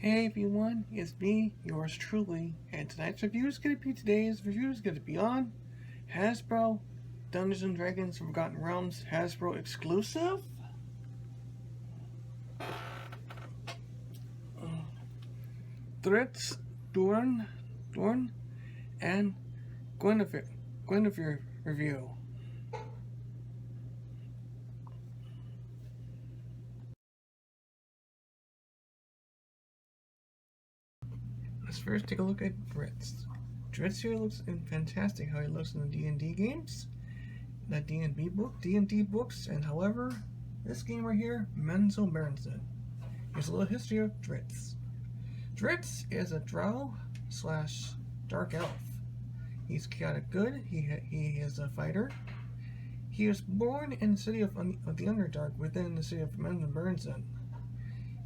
Hey everyone, it's me, yours truly, and today's review is going to be on Hasbro Dungeons and Dragons Forgotten Realms Hasbro exclusive. Drizzt, Dorn, and Guenhwyver review. Let's first take a look at Drizzt. Drizzt here looks fantastic how he looks in the D&D games, the D&D books, and however, this game right here, Menzo Berenson. Here's a little history of Drizzt. Drizzt is a drow / dark elf. He's chaotic good. He is a fighter. He was born in the city of the Underdark within the city of Menzo Berenson.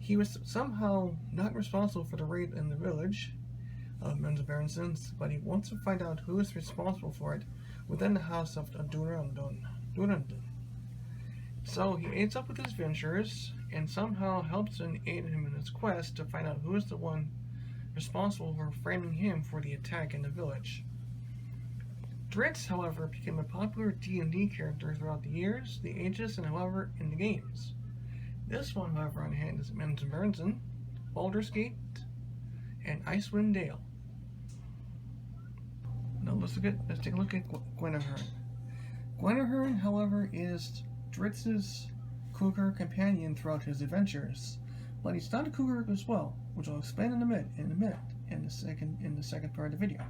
He was somehow not responsible for the raid in the village of Menzo Berenson, but he wants to find out who is responsible for it within the house of Durandon. So he aids up with his adventurers and somehow helps and aid him in his quest to find out who is the one responsible for framing him for the attack in the village. Drizzt, however, became a popular D&D character throughout the years, the ages, and however in the games. This one, however, on hand is Menzo Berenson, Baldur's Gate, and Icewind Dale. Now let's take a look at Guenhwyver. Guenhwyver, however, is Drizzt's cougar companion throughout his adventures, but he's not a cougar as well, which I'll explain in a minute in the second part of the video.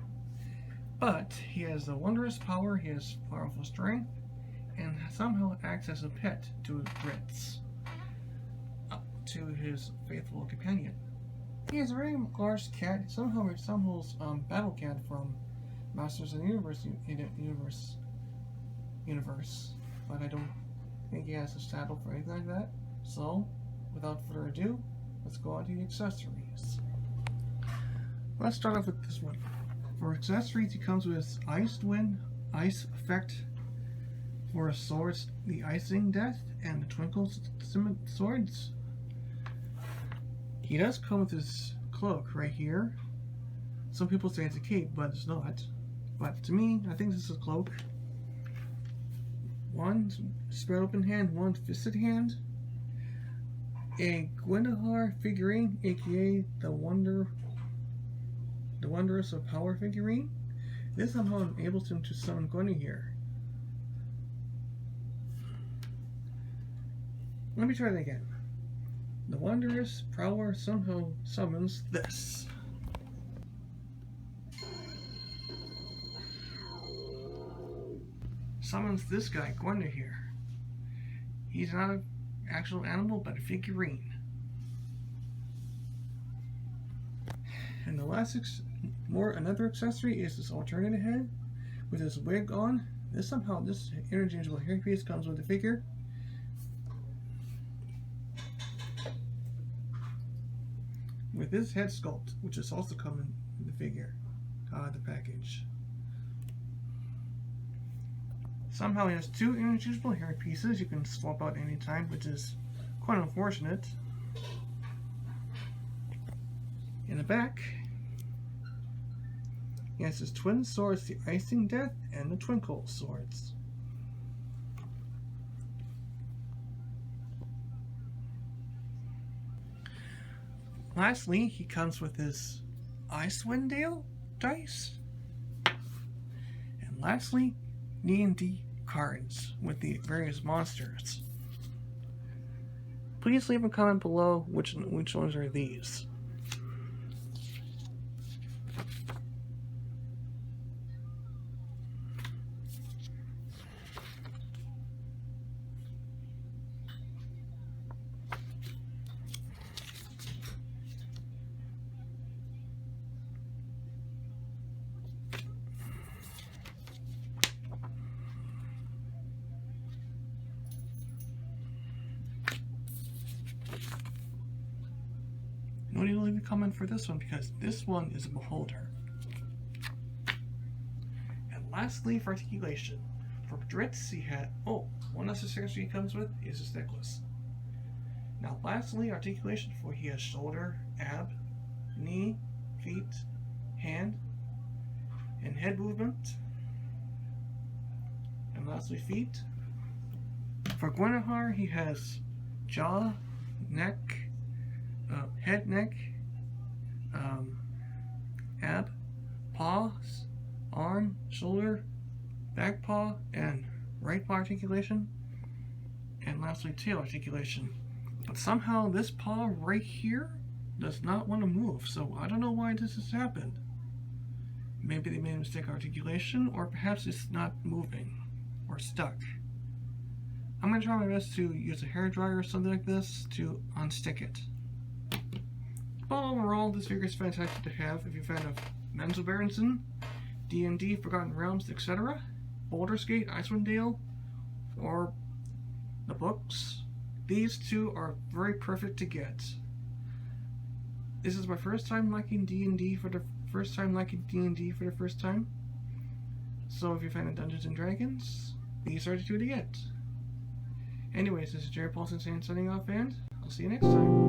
But he has a wondrous power, he has powerful strength, and somehow acts as a pet to Drizzt, to his faithful companion. He is a very large cat, somehow resembles Battle Cat from Masters of the Universe, but I don't think he has a saddle for anything like that. So, without further ado, let's go on to the accessories. Let's start off with this one. For accessories, he comes with Ice effect for swords, the Icing Death, and the Twinkle swords. He does come with his cloak right here. Some people say it's a cape, but it's not. But to me, I think this is a cloak. One spread open hand, one fisted hand. A Guenhwyver figurine, aka the Wondrous of Power figurine. This somehow enables him to summon Guenhwyver. Let me try that again. The Wondrous Power somehow summons this. Summons this guy, Guenhwyver. He's not an actual animal, but a figurine. And the last another accessory is this alternate head with his wig on. This interchangeable hairpiece comes with the figure. With this head sculpt, which is also coming in the figure, the package. Somehow he has two interchangeable hair pieces you can swap out anytime, which is quite unfortunate. In the back, he has his twin swords, the Icing Death and the Twinkle swords. Lastly, he comes with his Icewind Dale dice. And lastly, D&D cards with the various monsters. Please leave a comment below which ones are these. No need to leave a comment for this one because this one is a beholder. And lastly, for articulation. For Drizzt, he had one last accessory he comes with is his necklace. Now lastly, articulation, for he has shoulder, ab, knee, feet, hand, and head movement. And lastly, feet. For Guenhwyver, he has jaw, neck, head, neck, ab, paws, arm, shoulder, back paw, and right paw articulation. And lastly, tail articulation. But somehow this paw right here does not want to move, so I don't know why this has happened. Maybe they made a mistake articulation, or perhaps it's not moving, or stuck. I'm going to try my best to use a hairdryer or something like this to unstick it. But overall, this figure is fantastic to have if you're a fan of Menzo Berenson, D&D, Forgotten Realms, etc., Baldur's Gate, Icewind Dale, or the books. These two are very perfect to get. This is my first time liking D&D for the first time. So if you're a fan of Dungeons and Dragons, these are the two to get. Anyways, this is Jared Paulson signing off, and I'll see you next time.